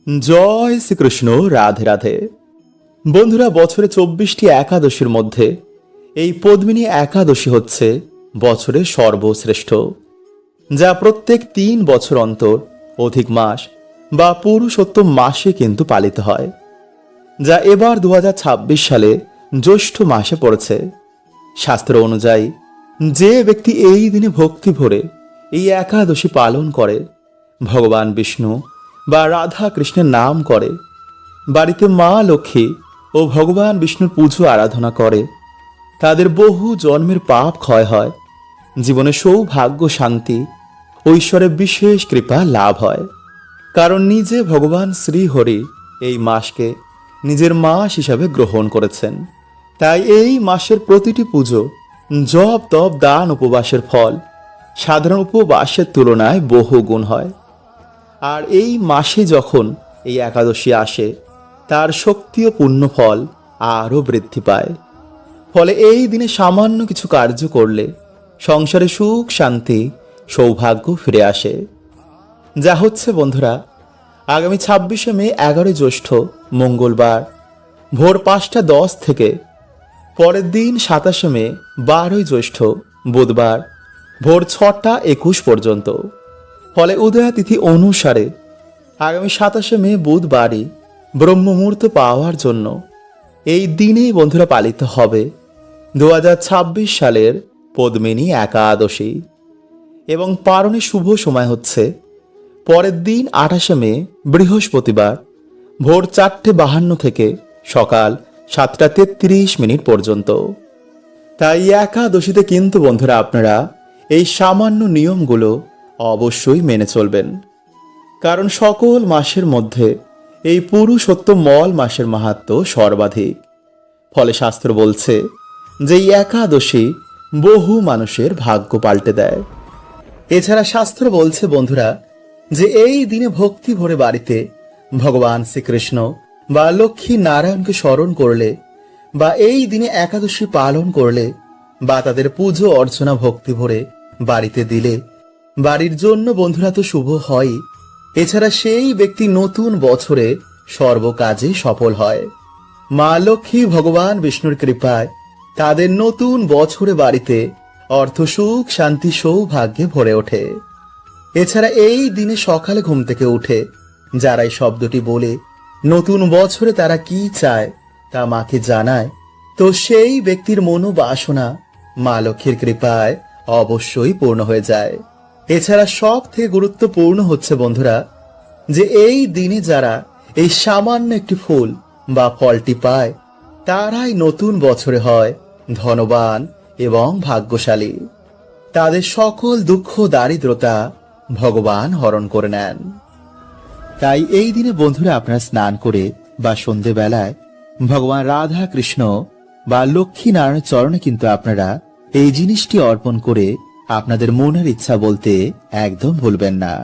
জয় শ্রীকৃষ্ণ। রাধে রাধে। বন্ধুরা, বছরে 24টি একাদশীর মধ্যে এই পদ্মিনী একাদশী হচ্ছে বছরের সর্বশ্রেষ্ঠ, যা প্রত্যেক 3 বছর অন্তর অধিক মাস বা পুরুষোত্তম মাসে কিন্তু পালিত হয়, যা এবার 2026 সালে জ্যৈষ্ঠ মাসে পড়েছে। শাস্ত্র অনুযায়ী যে ব্যক্তি এই দিনে ভক্তি ভরে এই একাদশী পালন করে, ভগবান বিষ্ণু বা রাধা কৃষ্ণের নাম করে, বাড়িতে মা লক্ষ্মী ও ভগবান বিষ্ণুর পুজো আরাধনা করে, তাদের বহু জন্মের পাপ ক্ষয় হয়, জীবনে সৌভাগ্য, শান্তি ও ঈশ্বরের বিশেষ কৃপা লাভ হয়। কারণ নিজে ভগবান শ্রীহরি এই মাসকে নিজের মাস হিসাবে গ্রহণ করেছেন। তাই এই মাসের প্রতিটি পুজো, জপ, তপ, দান, উপবাসের ফল সাধারণ উপবাসের তুলনায় বহু গুণ হয়। আর এই মাসে যখন এই একাদশী আসে, তার শক্তি ও পুণ্য ফল আরও বৃদ্ধি পায়। ফলে এই দিনে সামান্য কিছু কার্য করলে সংসারে সুখ, শান্তি, সৌভাগ্য ফিরে আসে। যা হচ্ছে বন্ধুরা, আগামী 26শে মে 11 জ্যৈষ্ঠ মঙ্গলবার ভোর 5টা 10 থেকে পরের দিন 27শে মে 12 জ্যৈষ্ঠ বুধবার ভোর 6টা 21 পর্যন্ত। ফলে উদয়া তিথি অনুসারে আগামী 27শে মে বুধবারই ব্রহ্ম মুহূর্ত পাওয়ার জন্য এই দিনেই বন্ধুরা পালিত হবে 2026 সালের পদ্মিনী একাদশী। এবং পারণের শুভ সময় হচ্ছে পরের দিন 28শে মে বৃহস্পতিবার ভোর 4টে 52 থেকে সকাল 7টা 33 পর্যন্ত। তাই একাদশীতে কিন্তু বন্ধুরা আপনারা এই সামান্য নিয়মগুলো অবশ্যই মেনে চলবেন। কারণ সকল মাসের মধ্যে এই পুরুষোত্তম মল মাসের মাহাত্ম্য সর্বাধিক। ফলে শাস্ত্র বলছে যে এই একাদশী বহু মানুষের ভাগ্য পাল্টে দেয়। এছাড়া শাস্ত্র বলছে বন্ধুরা যে এই দিনে ভক্তি ভরে বাড়িতে ভগবান শ্রীকৃষ্ণ বা লক্ষ্মী নারায়ণকে স্মরণ করলে, বা এই দিনে একাদশী পালন করলে, বা তাদের পুজো অর্চনা ভক্তি ভরে বাড়িতে দিলে বাড়ির জন্য বন্ধুরা তো শুভ হয়। এছাড়া সেই ব্যক্তি নতুন বছরে সর্বকাজে সফল হয়। মা লক্ষ্মী ভগবান বিষ্ণুর কৃপায় তাদের নতুন বছরে বাড়িতে অর্থ, সুখ, শান্তি, সৌভাগ্যে ভরে ওঠে। এছাড়া এই দিনে সকালে ঘুম থেকে উঠে যারা এই শব্দটি বলে নতুন বছরে তারা কি চায় তা মাকে জানায়, তো সেই ব্যক্তির মনোবাসনা মা লক্ষ্মীর কৃপায় অবশ্যই পূর্ণ হয়ে যায়। এছাড়া সব থেকে গুরুত্বপূর্ণ হচ্ছে বন্ধুরা যে এই দিনে যারা এই সামান্য একটি ফুল বা ফলটি পায়, তারাই নতুন বছরে হয় ধনবান এবং ভাগ্যশালী। তাদের সকল দুঃখ, দারিদ্রতা ভগবান হরণ করে নেন। তাই এই দিনে বন্ধুরা আপনারা স্নান করে বা সন্ধেবেলায় ভগবান রাধা কৃষ্ণ বা লক্ষ্মী নারায়ণের চরণে কিন্তু আপনারা এই জিনিসটি অর্পণ করে আপনাদের মনের ইচ্ছা বলতে একদম ভুলবেন না।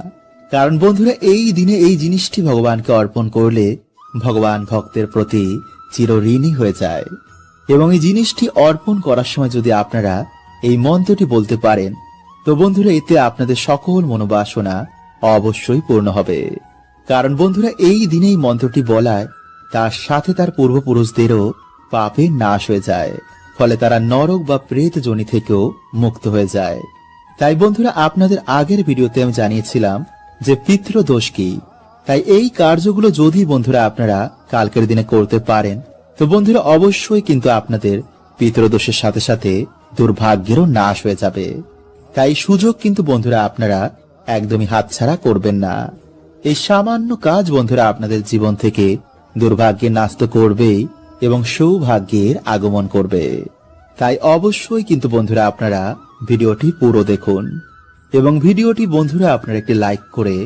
কারণ বন্ধুরা এই দিনে এই জিনিসটি ভগবানকে অর্পণ করলে ভগবান ভক্তের প্রতি চিরঋণী হয়ে যায়। এবং এই জিনিসটি অর্পণ করার সময় যদি আপনারা এই মন্ত্রটি বলতে পারেন, তো বন্ধুরা এতে আপনাদের সকল মনোবাসনা অবশ্যই পূর্ণ হবে। কারণ বন্ধুরা এই দিনেই মন্ত্রটি বলায় তার সাথে তার পূর্বপুরুষদেরও পাপের নাশ হয়ে যায়। ফলে তারা নরক বা প্রেত যোনি থেকেও মুক্ত হয়ে যায়। তাই বন্ধুরা আপনাদের আগের ভিডিওতে আমি জানিয়েছিলাম যে পিতৃদোষ কি। তাই এই কার্যগুলো যদি বন্ধুরা আপনারা কালকের দিনে করতে পারেন, তো বন্ধুরা অবশ্যই কিন্তু আপনাদের পিতৃদোষের সাথে সাথে দুর্ভাগ্যেরও নাশ হয়ে যাবে। তাই সুযোগ কিন্তু বন্ধুরা আপনারা একদমই হাতছাড়া করবেন না। এই সামান্য কাজ বন্ধুরা আপনাদের জীবন থেকে দুর্ভাগ্যের নাশ তো করবেই এবং সৌভাগ্যের আগমন করবে। তাই অবশ্যই কিন্তু বন্ধুরা আপনারা ভিডিওটি পুরো দেখুন এবং ভিডিওটি বন্ধুরা আপনারা একটি লাইক করে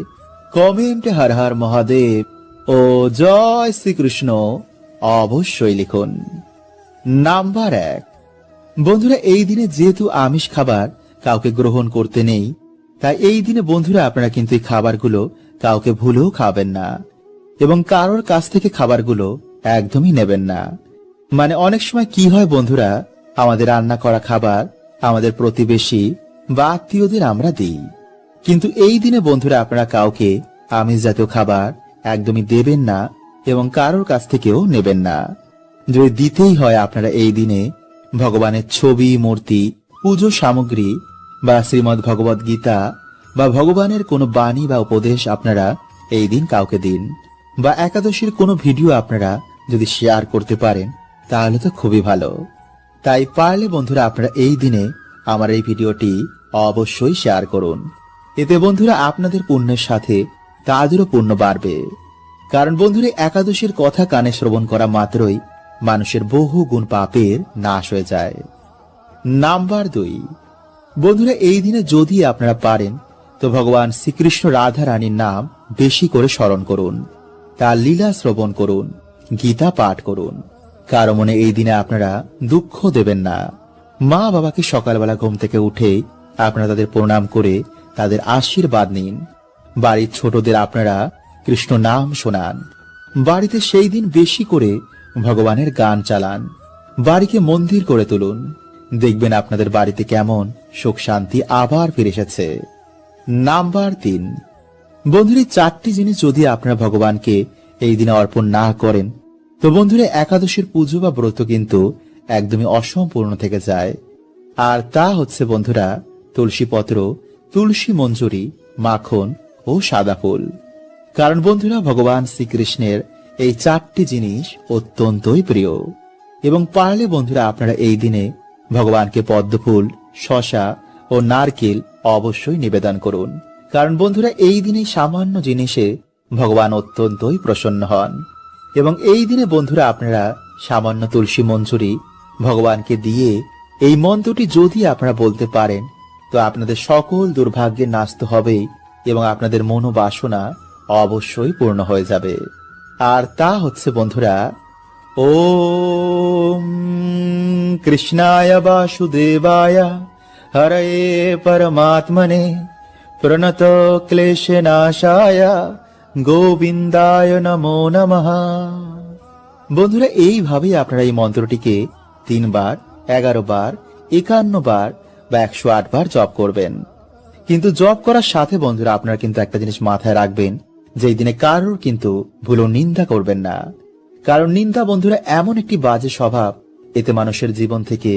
কমেন্টে হর হর মহাদেব ও জয় শ্রীকৃষ্ণ অবশ্যই লিখুন। নাম্বার 1, বন্ধুরা এই দিনে যেহেতু আমিষ খাবার কাউকে গ্রহণ করতে নেই, তাই এই দিনে বন্ধুরা আপনারা কিন্তু এই খাবারগুলো কাউকে ভুলেও খাবেন না এবং কারোর কাছ থেকে খাবারগুলো একদমই নেবেন না। মানে অনেক সময় কি হয় বন্ধুরা, আমাদের রান্না করা খাবার আমাদের প্রতিবেশী বা আত্মীয়দের আমরা দিই, কিন্তু এই দিনে বন্ধুরা আপনারা কাউকে আমিষ জাতীয় খাবার একদমই দেবেন না এবং কারোর কাছ থেকেও নেবেন না। যদি দিতেই হয় আপনারা এই দিনে ভগবানের ছবি, মূর্তি, পুজো সামগ্রী বা শ্রীমদ্ ভগবদ গীতা বা ভগবানের কোনো বাণী বা উপদেশ আপনারা এই দিন কাউকে দিন, বা একাদশীর কোনো ভিডিও আপনারা যদি শেয়ার করতে পারেন তাহলে তো খুবই ভালো। তাই পারলে বন্ধুরা আপনারা এই দিনে আমার এই ভিডিওটি অবশ্যই শেয়ার করুন। এতে বন্ধুরা আপনাদের পুণ্যের সাথে তাদেরও পুণ্য বাড়বে। কারণ বন্ধুরা একাদশীর কথা কানে শ্রবণ করা মাত্রই মানুষের বহু গুণ পাপের নাশ হয়ে যায়। নাম্বার 2, বন্ধুরা এই দিনে যদি আপনারা পারেন তো ভগবান শ্রীকৃষ্ণ রাধা রানীর নাম বেশি করে স্মরণ করুন, তার লীলা শ্রবণ করুন, গীতা পাঠ করুন। কারো মনে এই দিনে আপনারা দুঃখ দেবেন না। মা বাবাকে সকালবেলা ঘুম থেকে উঠে আপনারা তাদের প্রণাম করে তাদের আশীর্বাদ নিন। বাড়ির ছোটদের আপনারা কৃষ্ণ নাম শোনান। বাড়িতে সেই দিন বেশি করে ভগবানের গান চালান। বাড়িকে মন্দির করে তুলুন। দেখবেন আপনাদের বাড়িতে কেমন সুখ শান্তি আবার ফিরে এসেছে। নাম্বার 3, বন্ধুরা 4টি জিনিস যদি আপনারা ভগবানকে এই দিনে অর্পণ না করেন তো বন্ধুরা একাদশীর পুজো বা ব্রত কিন্তু একদমই অসম্পূর্ণ থেকে যায়। আর তা হচ্ছে বন্ধুরা তুলসী পত্র, তুলসী মঞ্জুরি, মাখন ও সাদা ফুল। কারণ বন্ধুরা ভগবান শ্রীকৃষ্ণের এই 4টি জিনিস অত্যন্তই প্রিয়। এবং পারলে বন্ধুরা আপনারা এই দিনে ভগবানকে পদ্মফুল, শসা ও নারকেল অবশ্যই নিবেদন করুন। কারণ বন্ধুরা এই দিনে সামান্য জিনিসে ভগবান অত্যন্তই প্রসন্ন হন। এবং এই দিনে বন্ধুরা আপনারা সামান্য তুলসী মঞ্জুরি ভগবানকে দিয়ে এই মন্ত্রটি যদি আপনারা বলতে পারেন তো আপনাদের সকল দুর্ভাগ্যের নাশ তো হবেই এবং আপনাদের মনোবাসনা অবশ্যই পূর্ণ হয়ে যাবে। আর তা হচ্ছে বন্ধুরা ওম কৃষ্ণায় বাসুদেবায় হরয়ে পরমাত্মনে প্রণত ক্লেশনাশায় গোবিন্দায় নমো নমঃ। বন্ধুরা এইভাবেই আপনারা এই মন্ত্রটিকে 3 বার, 11 বার, 51 বার বা 108 বার জপ করবেন। কিন্তু জপ করার সাথে বন্ধুরা আপনারা কিন্তু একটা জিনিস মাথায় রাখবেন যে এই দিনে কারোর কিন্তু ভুলও নিন্দা করবেন না। কারণ নিন্দা বন্ধুরা এমন একটি বাজে স্বভাব, এতে মানুষের জীবন থেকে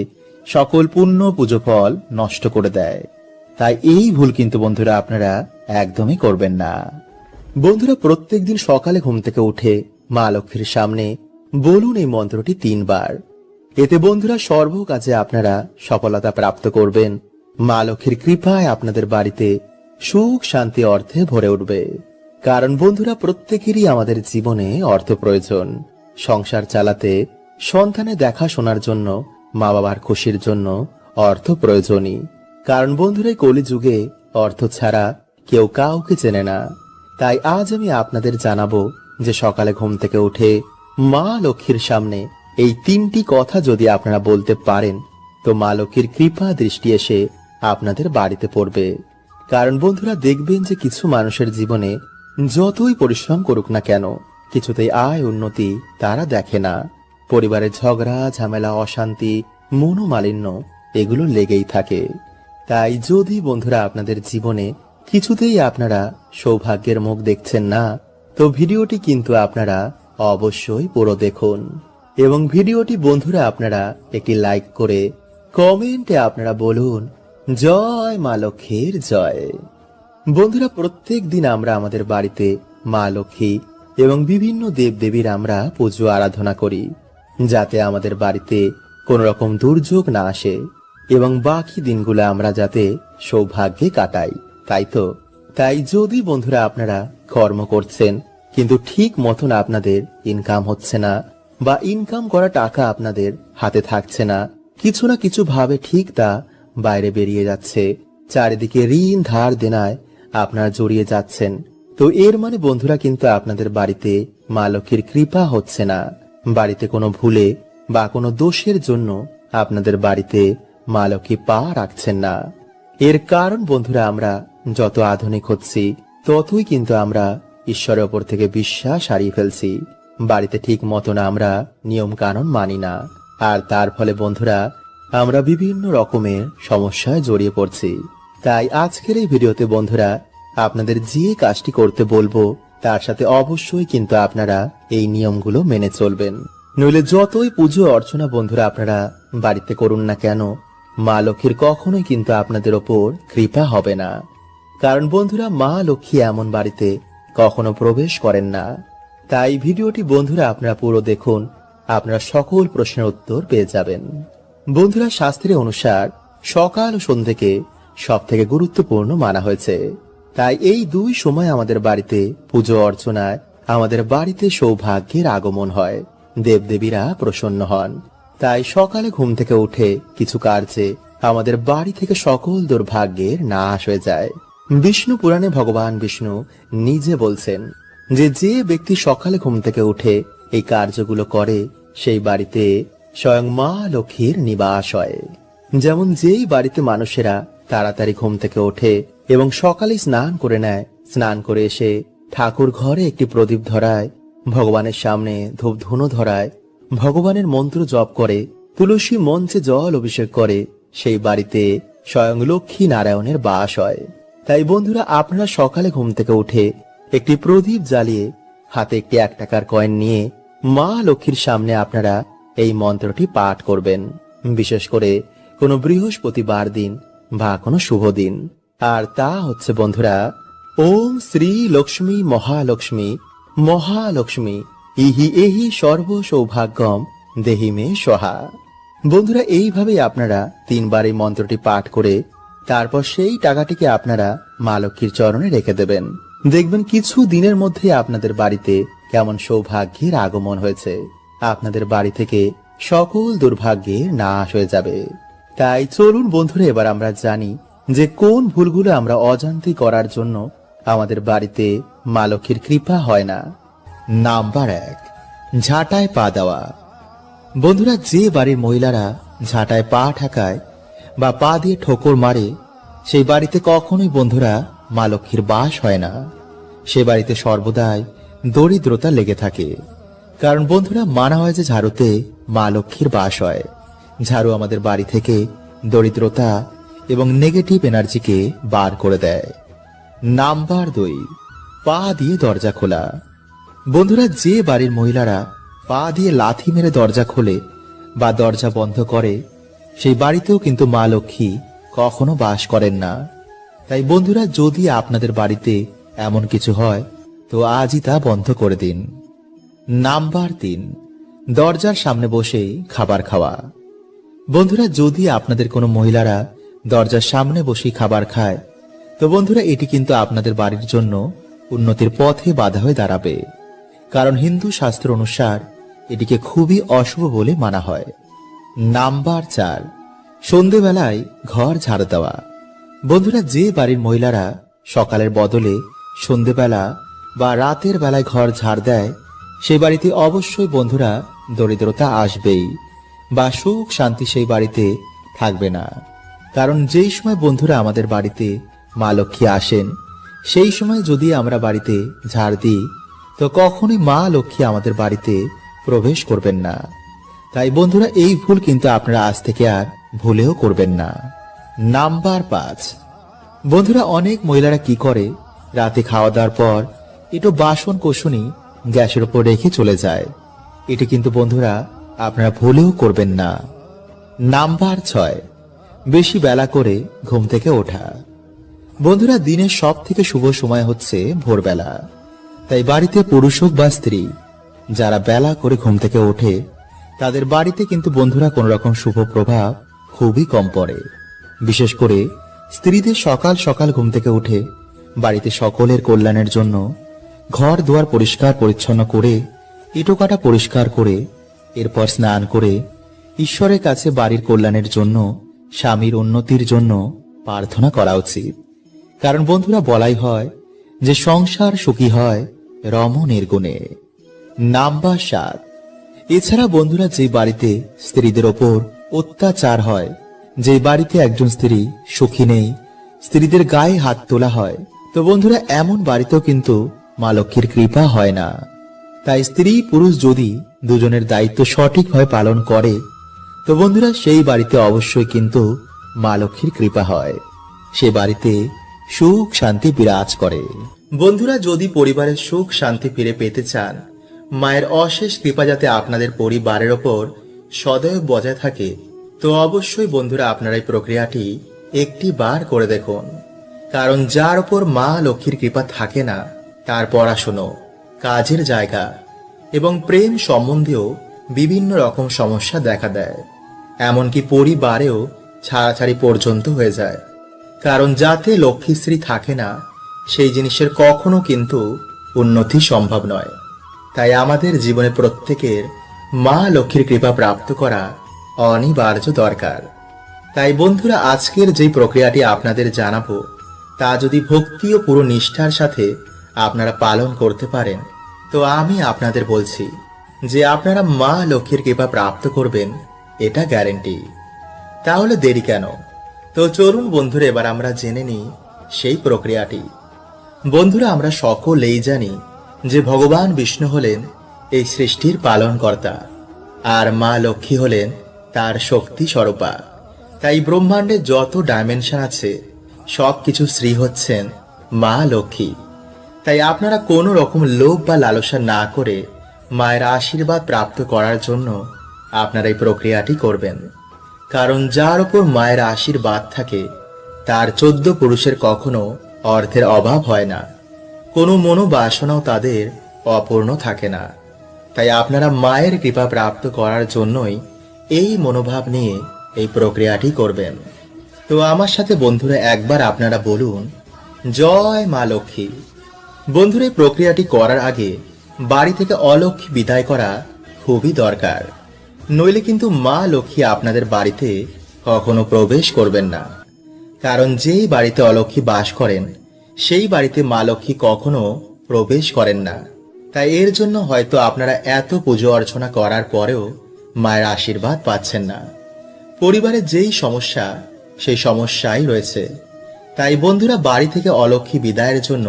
সকল পুণ্য পুজো ফল নষ্ট করে দেয়। তাই এই ভুল কিন্তু বন্ধুরা আপনারা একদমই করবেন না। বন্ধুরা প্রত্যেকদিন সকালে ঘুম থেকে উঠে মা লক্ষ্মীর সামনে বলুন এই মন্ত্রটি 3 বার। এতে বন্ধুরা সর্ব কাজে আপনারা সফলতা প্রাপ্ত করবেন। মা লক্ষ্মীর কৃপায় আপনাদের বাড়িতে সুখ শান্তি অর্থে ভরে উঠবে। কারণ বন্ধুরা প্রত্যেকেরই আমাদের জীবনে অর্থ প্রয়োজন। সংসার চালাতে, সন্তানের দেখাশোনার জন্য, মা বাবার খুশির জন্য অর্থ প্রয়োজনই। কারণ বন্ধুরা কলিযুগে অর্থ ছাড়া কেউ কাউকে চেনে না। তাই আজ আমি আপনাদের জানাবো যে সকালে ঘুম থেকে উঠে মা লক্ষ্মীর সামনে এই 3টি কথা যদি আপনারা বলতে পারেন তো মা লক্ষ্মীর কৃপা দৃষ্টি এসে আপনাদের বাড়িতে পড়বে। কারণ বন্ধুরা দেখবেন যে কিছু মানুষের জীবনে যতই পরিশ্রম করুক না কেন কিছুতেই আয় উন্নতি তারা দেখে না। পরিবারের ঝগড়া ঝামেলা, অশান্তি, মনোমালিন্য এগুলো লেগেই থাকে। তাই যদি বন্ধুরা আপনাদের জীবনে কিছুতেই আপনারা সৌভাগ্যের মুখ দেখছেন না তো ভিডিওটি কিন্তু আপনারা অবশ্যই পুরো দেখুন। এবং ভিডিওটি বন্ধুরা আপনারা একটি লাইক করে কমেন্টে আপনারা বলুন জয় মা লক্ষ্মীর জয়। বন্ধুরা প্রত্যেক দিন আমরা আমাদের বাড়িতে মা লক্ষ্মী এবং বিভিন্ন দেবদেবীর আমরা পুজো আরাধনা করি যাতে আমাদের বাড়িতে কোন রকম দুর্যোগ না আসে এবং বাকি দিনগুলো আমরা যাতে সৌভাগ্যে কাটাই। তাই তো? তাই যদি বন্ধুরা আপনারা কর্ম করছেন কিন্তু ঠিক মতন আপনাদের ইনকাম হচ্ছে না বা ইনকাম করা টাকা আপনাদের হাতে থাকছে না, কিছু না কিছু ভাবে ঠিক তা বাইরে বেরিয়ে যাচ্ছে, চারিদিকে ঋণ ধার দেনায় আপনারা জড়িয়ে যাচ্ছেন, তো এর মানে বন্ধুরা কিন্তু আপনাদের বাড়িতে মা লক্ষ্মীর কৃপা হচ্ছে না। বাড়িতে কোনো ভুলে বা কোনো দোষের জন্য আপনাদের বাড়িতে মা লক্ষ্মী পা রাখছেন না। এর কারণ বন্ধুরা আমরা যত আধুনিক হচ্ছি ততই কিন্তু আমরা ঈশ্বরের ওপর থেকে বিশ্বাস হারিয়ে ফেলছি। বাড়িতে ঠিক মতন আমরা নিয়ম কানুন মানি না, আর তার ফলে বন্ধুরা আমরা বিভিন্ন রকমের সমস্যায় জড়িয়ে পড়ছি। তাই আজকের এই ভিডিওতে বন্ধুরা আপনাদের যে কাজটি করতে বলবো তার সাথে অবশ্যই কিন্তু আপনারা এই নিয়মগুলো মেনে চলবেন। নইলে যতই পুজো অর্চনা বন্ধুরা আপনারা বাড়িতে করুন না কেন, মা লক্ষ্মীর কখনোই কিন্তু আপনাদের ওপর কৃপা হবে না। কারণ বন্ধুরা মা লক্ষ্মী এমন বাড়িতে কখনো প্রবেশ করেন না। তাই ভিডিওটি বন্ধুরা আপনারা পুরো দেখুন, আপনারা সকল প্রশ্নের উত্তর পেয়ে যাবেন। বন্ধুরা শাস্ত্রে অনুসার সকাল ও সন্ধ্যেকে সব থেকে গুরুত্বপূর্ণ মানা হয়েছে। তাই এই দুই সময় আমাদের বাড়িতে পুজো অর্চনায় আমাদের বাড়িতে সৌভাগ্যের আগমন হয়, দেবদেবীরা প্রসন্ন হন। তাই সকালে ঘুম থেকে উঠে কিছু কার্যে আমাদের বাড়ি থেকে সকল দুর্ভাগ্যের নাশ হয়ে যায়। বিষ্ণু পুরাণে ভগবান বিষ্ণু নিজে বলছেন যে যে ব্যক্তি সকালে ঘুম থেকে উঠে এই কার্যগুলো করে সেই বাড়িতে স্বয়ং মা লক্ষ্মীর নিবাস হয়। যেমন যেই বাড়িতে মানুষেরা তাড়াতাড়ি ঘুম থেকে ওঠে এবং সকালে স্নান করে নেয়, স্নান করে এসে ঠাকুর ঘরে একটি প্রদীপ ধরায়, ভগবানের সামনে ধূপ ধুনো ধরায়, ভগবানের মন্ত্র জপ করে, তুলসী মঞ্চে জল অভিষেক করে, সেই বাড়িতে স্বয়ং লক্ষ্মী নারায়ণের বাস হয়। তাই বন্ধুরা আপনারা সকালে ঘুম থেকে উঠে একটি প্রদীপ জ্বালিয়ে হাতে একটি 1 টাকার কয়েন নিয়ে মা লক্ষ্মীর সামনে আপনারা এই মন্ত্রটি পাঠ করবেন, বিশেষ করে কোনো বৃহস্পতিবার দিন বা কোনো শুভ দিন। আর তা হচ্ছে বন্ধুরা, ওম শ্রী লক্ষ্মী মহালক্ষ্মী মহালক্ষ্মী ইহি এহি সর্ব সৌভাগ্যম দেহি মে সহা। বন্ধুরা এইভাবেই আপনারা 3 বার এই মন্ত্রটি পাঠ করে তারপর সেই টাকাটিকে আপনারা মা লক্ষ্মীর চরণে রেখে দেবেন। দেখবেন কিছু দিনের মধ্যে আপনাদের বাড়িতে কেমন সৌভাগ্যের আগমন হয়েছে, আপনাদের বাড়ি থেকে সকল দুর্ভাগ্যের নাশ হয়ে যাবে। তাই চলুন বন্ধুরা এবার আমরা জানি যে কোন ভুলগুলো আমরা অজান্তে করার জন্য আমাদের বাড়িতে মা লক্ষ্মীর কৃপা হয় না। নাম্বার 1, ঝাঁটায় পা দেওয়া। বন্ধুরা যে বাড়ির মহিলারা ঝাঁটায় পা ঠাকায় বা পা দিয়ে ঠোকর মারে সেই বাড়িতে কখনোই বন্ধুরা মা লক্ষ্মীর বাস হয় না। সে বাড়িতে সর্বদাই দরিদ্রতা লেগে থাকে। কারণ বন্ধুরা মানা হয় যে ঝাড়ুতে মা লক্ষ্মীর বাস হয়। ঝাড়ু আমাদের বাড়ি থেকে দরিদ্রতা এবং নেগেটিভ এনার্জিকে বার করে দেয়। নাম্বার 2, পা দিয়ে দরজা খোলা। বন্ধুরা যে বাড়ির মহিলারা পা দিয়ে লাথি মেরে দরজা খোলে বা দরজা বন্ধ করে সেই বাড়িতেও কিন্তু মা লক্ষ্মী কখনো বাস করেন না। তাই বন্ধুরা যদি আপনাদের বাড়িতে এমন কিছু হয় তো আজই তা বন্ধ করে দিন। নাম্বার 3, দরজার সামনে বসেই খাবার খাওয়া। বন্ধুরা যদি আপনাদের কোনো মহিলারা দরজার সামনে বসেই খাবার খায় তো বন্ধুরা এটি কিন্তু আপনাদের বাড়ির জন্য উন্নতির পথে বাধা হয়ে দাঁড়াবে। কারণ হিন্দু শাস্ত্র অনুসার এটিকে খুবই অশুভ বলে মানা হয়। নাম্বার 4, সন্ধেবেলায় ঘর ঝাড়ু দেওয়া। বন্ধুরা যে বাড়ির মহিলারা সকালের বদলে সন্ধেবেলা বা রাতের বেলায় ঘর ঝাড় দেয় সেই বাড়িতে অবশ্যই বন্ধুরা দরিদ্রতা আসবেই বা সুখ শান্তি সেই বাড়িতে থাকবে না। কারণ যেই সময় বন্ধুরা আমাদের বাড়িতে মা লক্ষ্মী আসেন সেই সময় যদি আমরা বাড়িতে ঝাড় দিই তো কখনোই মা লক্ষ্মী আমাদের বাড়িতে প্রবেশ করবেন না। তাই বন্ধুরা এই ভুল কিন্তু আপনারা আজ থেকে আর ভুলেও করবেন না। নাম্বার 5, বন্ধুরা অনেক মহিলারা কি করে, রাতে খাওয়া দাওয়ার পর একটু বাসন কোসনি গ্যাসের উপর রেখে চলে যায়। এটি কিন্তু বন্ধুরা আপনারা ভুলেও করবেন না। নাম্বার 6, বেশি বেলা করে ঘুম থেকে ওঠা। বন্ধুরা দিনের সব থেকে শুভ সময় হচ্ছে ভোরবেলা। তাই বাড়িতে পুরুষ হোক বা স্ত্রী যারা বেলা করে ঘুম থেকে ওঠে তাদের বাড়িতে কিন্তু বন্ধুরা কোন রকম শুভ প্রভাব খুবই কম পড়ে। বিশেষ করে স্ত্রীদের সকাল সকাল ঘুম থেকে উঠে বাড়িতে সকলের কল্যাণের জন্য ঘর দুয়ার পরিষ্কার পরিচ্ছন্ন করে ইটোকাটা পরিষ্কার করে এরপর স্নান করে ঈশ্বরের কাছে বাড়ির কল্যাণের জন্য স্বামীর উন্নতির জন্য প্রার্থনা করা উচিত। কারণ বন্ধুরা বলাই হয় যে সংসার সুখী হয় রমণের গুণে। নাম্বার 7, এছাড়া বন্ধুরা যে বাড়িতে স্ত্রীদের ওপর অত্যাচার হয়, যে বাড়িতে একজন স্ত্রী সুখী নেই, স্ত্রীদের গায়ে হাত তোলা হয় তো বন্ধুরা এমন বাড়িতেও কিন্তু মা লক্ষ্মীর কৃপা হয় না। তাই স্ত্রী পুরুষ যদি দুজনের দায়িত্ব সঠিকভাবে পালন করে তো বন্ধুরা সেই বাড়িতে অবশ্যই কিন্তু মা লক্ষ্মীর কৃপা হয়, সে বাড়িতে সুখ শান্তি বিরাজ করে। বন্ধুরা, যদি পরিবারের সুখ শান্তি ফিরে পেতে চান, মায়ের অশেষ কৃপা যাতে আপনাদের পরিবারের ওপর সদয় বজায় থাকে, তো অবশ্যই বন্ধুরা আপনারা এই প্রক্রিয়াটি একটি বার করে দেখুন। কারণ যার ওপর মা লক্ষ্মীর কৃপা থাকে না, তার পড়াশুনো, কাজের জায়গা এবং প্রেম সম্বন্ধেও বিভিন্ন রকম সমস্যা দেখা দেয়। এমনকি পরিবারেও ছাড়াছাড়ি পর্যন্ত হয়ে যায়। কারণ যাতে লক্ষ্মীশ্রী থাকে না, সেই জিনিসের কখনো কিন্তু উন্নতি সম্ভব নয়। তাই আমাদের জীবনে প্রত্যেকের মা লক্ষ্মীর কৃপা প্রাপ্ত করা অনিবার্য দরকার। তাই বন্ধুরা, আজকের যে প্রক্রিয়াটি আপনাদের জানাবো, তা যদি ভক্তি ও পুরো নিষ্ঠার সাথে আপনারা পালন করতে পারেন, তো আমি আপনাদের বলছি যে আপনারা মা লক্ষ্মীর কৃপা প্রাপ্ত করবেন, এটা গ্যারেন্টি। তাহলে দেরি কেন? তো চলুন বন্ধুরা, এবার আমরা জেনে নিই সেই প্রক্রিয়াটি। বন্ধুরা, আমরা সকলেই জানি যে ভগবান বিষ্ণু হলেন এই সৃষ্টির পালনকর্তা, আর মা লক্ষ্মী হলেন তার শক্তি স্বরূপা। তাই ব্রহ্মাণ্ডে যত ডাইমেনশন আছে, সবকিছু শ্রী হচ্ছেন মা লক্ষ্মী। তাই আপনারা কোনো রকম লোভ বা লালসা না করে মায়ের আশীর্বাদ প্রাপ্ত করার জন্য আপনারা এই প্রক্রিয়াটি করবেন। কারণ যার উপর মায়ের আশীর্বাদ থাকে, তার 14 পুরুষের কখনো অর্থের অভাব হয় না, কোনো মনোবাসনাও তাদের অপূর্ণ থাকে না। তাই আপনারা মায়ের কৃপা প্রাপ্ত করার জন্যই এই মনোভাব নিয়ে এই প্রক্রিয়াটি করবেন। তো আমার সাথে বন্ধুরা একবার আপনারা বলুন, জয় মা লক্ষ্মী। বন্ধুরা, এই প্রক্রিয়াটি করার আগে বাড়ি থেকে অলক্ষ্মী বিদায় করা খুবই দরকার। নইলে কিন্তু মা লক্ষ্মী আপনাদের বাড়িতে কখনো প্রবেশ করবেন না। কারণ যেই বাড়িতে অলক্ষ্মী বাস করেন, সেই বাড়িতে মা লক্ষ্মী কখনো প্রবেশ করেন না। তাই এর জন্য হয়তো আপনারা এত পুজো অর্চনা করার পরেও মায়ের আশীর্বাদ পাচ্ছেন না। পরিবারে যেই সমস্যা, সেই সমস্যাই রয়েছে। তাই বন্ধুরা, বাড়ি থেকে অলক্ষ্মী বিদায়ের জন্য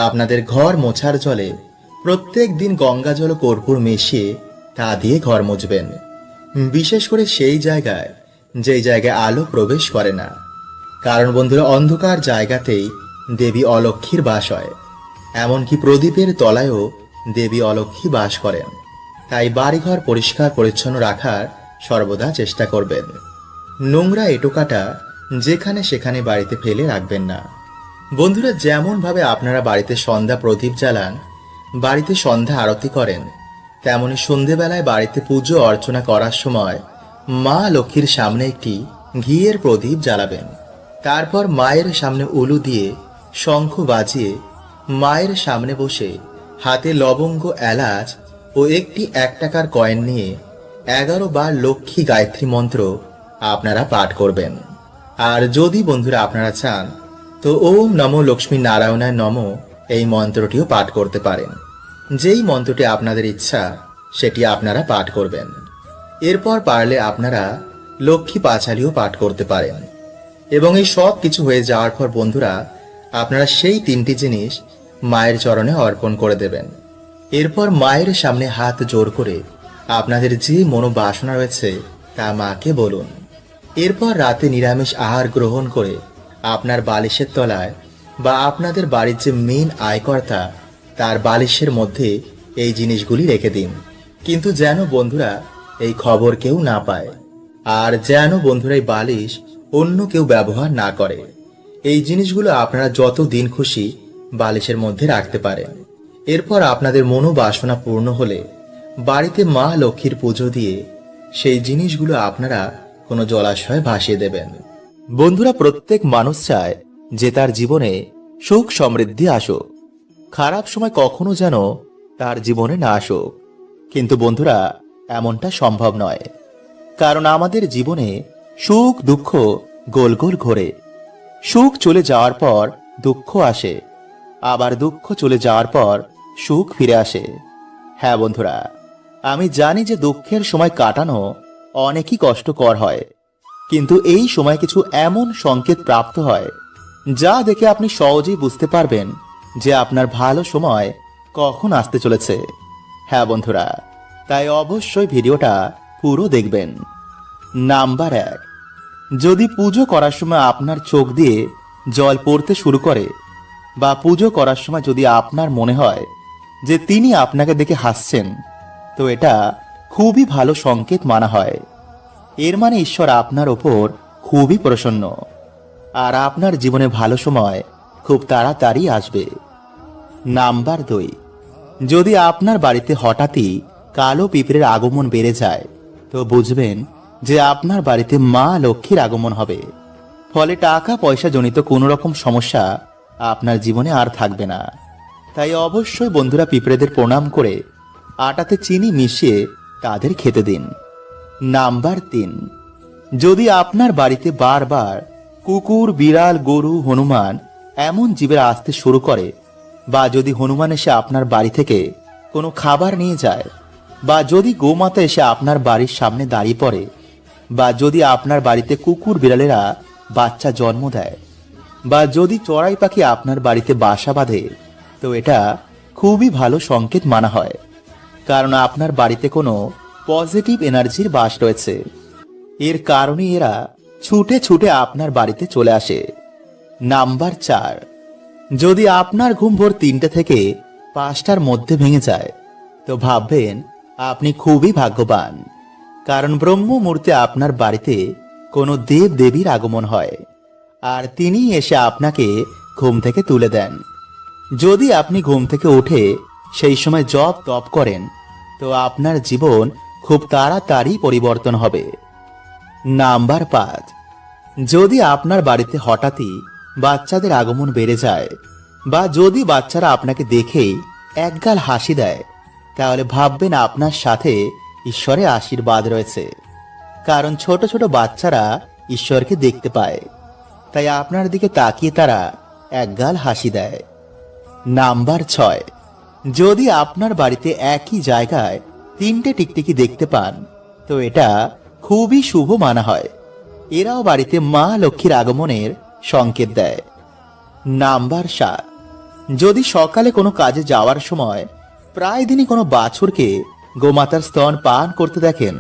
আপনাদের ঘর মোছার জলে প্রত্যেক দিন গঙ্গা জল ও কর্পূর মিশিয়ে তা দিয়ে ঘর মুছবেন। বিশেষ করে সেই জায়গায় যেই জায়গায় আলো প্রবেশ করে না। কারণ বন্ধুরা, অন্ধকার জায়গাতেই দেবী অলক্ষ্মীর বাস হয়। এমনকি প্রদীপের তলায়ও দেবী অলক্ষ্মী বাস করেন। তাই বাড়িঘর পরিষ্কার পরিচ্ছন্ন রাখার সর্বদা চেষ্টা করবেন। নোংরা এঁটোকাটা যেখানে সেখানে বাড়িতে ফেলে রাখবেন না। বন্ধুরা, যেমন ভাবে আপনারা বাড়িতে সন্ধ্যা প্রদীপ জ্বালান, বাড়িতে সন্ধ্যা আরতি করেন, তেমনি সন্ধেবেলায় বাড়িতে পুজো অর্চনা করার সময় মা লক্ষ্মীর সামনে একটি ঘিয়ের প্রদীপ জ্বালাবেন। তারপর মায়ের সামনে উলু দিয়ে শঙ্খ বাজিয়ে মায়ের সামনে বসে হাতে লবঙ্গ, এলাচ ও একটি 1 টাকার কয়েন নিয়ে 11 বার লক্ষ্মী গায়ত্রী মন্ত্র আপনারা পাঠ করবেন। আর যদি বন্ধুরা আপনারা চান, তো ওম নমো লক্ষ্মী নারায়ণায় নমো এই মন্ত্রটিও পাঠ করতে পারেন। যেই মন্ত্রটি আপনাদের ইচ্ছা সেটি আপনারা পাঠ করবেন। এরপর পারলে আপনারা লক্ষ্মী পাঁচালিও পাঠ করতে পারেন। এবং এই সব কিছু হয়ে যাওয়ার পর বন্ধুরা, আপনারা সেই 3টি জিনিস মায়ের চরণে অর্পণ করে দেবেন। এরপর মায়ের সামনে হাত জোর করে আপনাদের যে মনোবাসনা রয়েছে তা মাকে বলুন। এরপর রাতে নিরামিষ আহার গ্রহণ করে আপনার বালিশের তলায় বা আপনাদের বাড়ির যে মেন আয়কর্তা, তার বালিশের মধ্যে এই জিনিসগুলি রেখে দিন। কিন্তু যেন বন্ধুরা এই খবর কেউ না পায়, আর যেন বন্ধুরা এই বালিশ অন্য কেউ ব্যবহার না করে। এই জিনিসগুলো আপনারা যত দিন খুশি বালিশের মধ্যে রাখতে পারেন। এরপর আপনাদের মনোবাসনা পূর্ণ হলে বাড়িতে মা লক্ষ্মীর পুজো দিয়ে সেই জিনিসগুলো আপনারা কোনো জলাশয়ে ভাসিয়ে দেবেন। বন্ধুরা, প্রত্যেক মানুষ চায় যে তার জীবনে সুখ সমৃদ্ধি আসুক, খারাপ সময় কখনো যেন তার জীবনে না আসুক। কিন্তু বন্ধুরা, এমনটা সম্ভব নয়। কারণ আমাদের জীবনে সুখ দুঃখ গোল গোল ঘোরে। সুখ চলে যাওয়ার পর দুঃখ আসে, আবার দুঃখ চলে যাওয়ার পর সুখ ফিরে আসে। হ্যাঁ বন্ধুরা, আমি জানি যে দুঃখের সময় কাটানো অনেকই কষ্টকর হয়, কিন্তু এই সময় কিছু এমন সংকেত প্রাপ্ত হয় যা দেখে আপনি সহজেই বুঝতে পারবেন যে আপনার ভালো সময় কখন আসতে চলেছে। হ্যাঁ বন্ধুরা, তাই অবশ্যই ভিডিওটা পুরো দেখবেন। নাম্বার 1, যদি পুজো করার সময় আপনার চোখ দিয়ে জল পড়তে শুরু করে, বা পুজো করার সময় যদি আপনার মনে হয় যে তিনি আপনাকে দেখে হাসছেন, তো এটা খুবই ভালো সংকেত মানা হয়। এর মানে ঈশ্বর আপনার ওপর খুবই প্রসন্ন, আর আপনার জীবনে ভালো সময় খুব তাড়াতাড়ি আসবে। নাম্বার 2, যদি আপনার বাড়িতে হঠাৎই কালো পিঁপড়ের আগমন বেড়ে যায়, তো বুঝবেন যে আপনার বাড়িতে মা লক্ষ্মীর আগমন হবে। ফলে টাকা পয়সা জনিত কোনো রকম সমস্যা আপনার জীবনে আর থাকবে না। তাই অবশ্যই বন্ধুরা পিঁপড়েদের প্রণাম করে আটাতে চিনি মিশিয়ে তাদের খেতে দিন। নাম্বার 3, যদি আপনার বাড়িতে বারবার কুকুর, বিড়াল, গরু, হনুমান এমন জীবের আসতে শুরু করে, বা যদি হনুমান এসে আপনার বাড়ি থেকে কোনো খাবার নিয়ে যায়, বা যদি গোমাতা এসে আপনার বাড়ির সামনে দাঁড়িয়ে পড়ে, বা যদি আপনার বাড়িতে কুকুর বিড়ালেরা বাচ্চা জন্ম দেয়, বা যদি চড়াই পাখি আপনার বাড়িতে বাসা বাঁধে, তো এটা খুবই ভালো সংকেত মানা হয়, কারণ আপনার বাড়িতে কোনো পজিটিভ এনার্জির বাস রয়েছে। এর কারণে এরা ছুটে ছুটে আপনার বাড়িতে চলে আসে। নাম্বার 4, যদি আপনার ঘুম ভোর 3টে থেকে 5টার মধ্যে ভেঙে যায়, তো ভাববেন আপনি খুবই ভাগ্যবান, কারণ ব্রহ্ম মুহূর্তে আপনার বাড়িতে কোনো দেব দেবীর আগমন হয়, আর তিনি এসে আপনাকে ঘুম থেকে তুলে দেন। যদি আপনি ঘুম থেকে উঠে সেই সময় জপ তপ করেন, তো আপনার জীবন খুব তাড়াতাড়ি পরিবর্তন হবে। নাম্বার 5, যদি আপনার বাড়িতে হঠাৎই বাচ্চাদের আগমন বেড়ে যায়, বা যদি বাচ্চারা আপনাকে দেখেই একগাল হাসি দেয়, তাহলে ভাববেন আপনার সাথে ঈশ্বরের আশীর্বাদ রয়েছে, কারণ ছোট ছোট বাচ্চারা ঈশ্বরকে দেখতে পায়, তাই আপনার দিকে তাকিয়ে তারা একগাল হাসি দেয়। নাম্বার 6, যদি আপনার বাড়িতে একই জায়গায় 3টে টিকটিকি দেখতে পান, তো এটা খুবই শুভ মানা হয়। এরাও বাড়িতে মা লক্ষ্মীর আগমনের সংকেত দেয়। নাম্বার 7, যদি সকালে কোনো কাজে যাওয়ার সময় প্রায় দিনই কোনো বাছুরকে গোমাতার স্তন পান করতে দেখেন,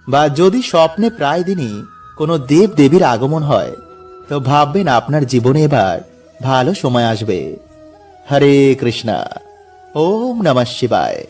বা যদি স্বপ্নে প্রায় দিনই কোনো দেব দেবীর আগমন হয়, তো ভাববেন আপনার জীবনে এবার ভালো সময় আসবে। হরে কৃষ্ণা। ওম নমঃ শিবায়।